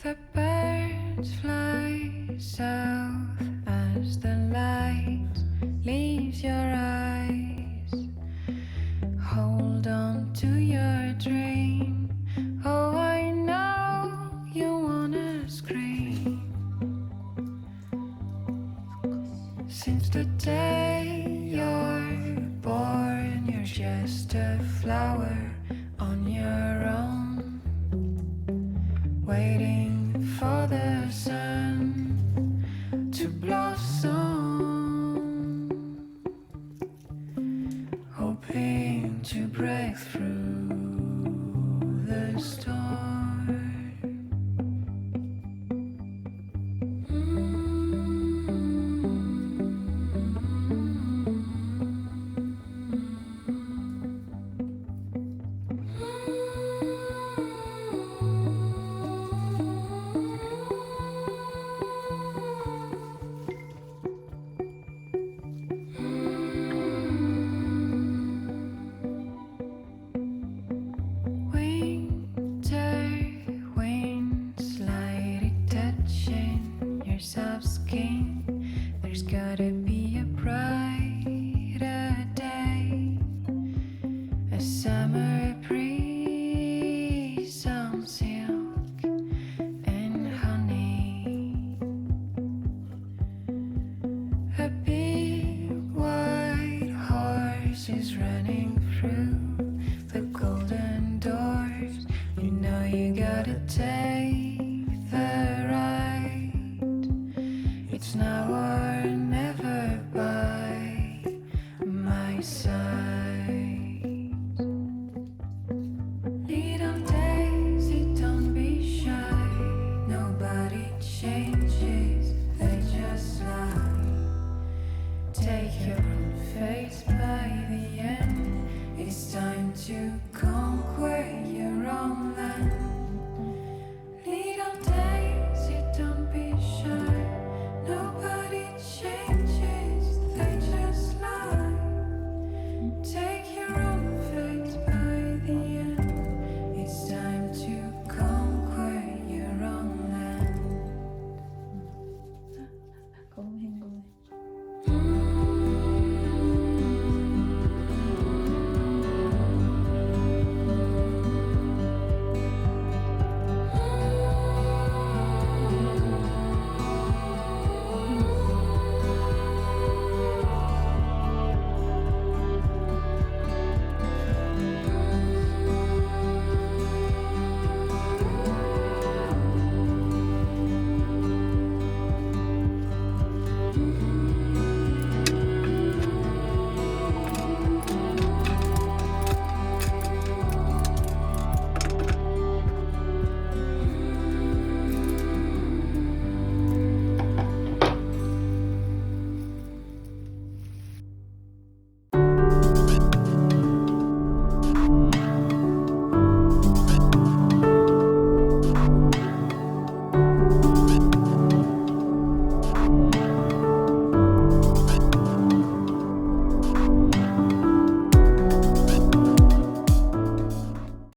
The birds fly south as the light leaves your eyes. Hold on to your dream. Oh, I know you wanna scream. Since the day you're born, you're just a flower on your own, waiting for the sun to blossom, hoping to break through the storm. Winter wind slightly touching your soft skin. There's gotta be a brighter day, a summer breeze on silk and honey, a big white horse is running through the golden doors. You know you gotta take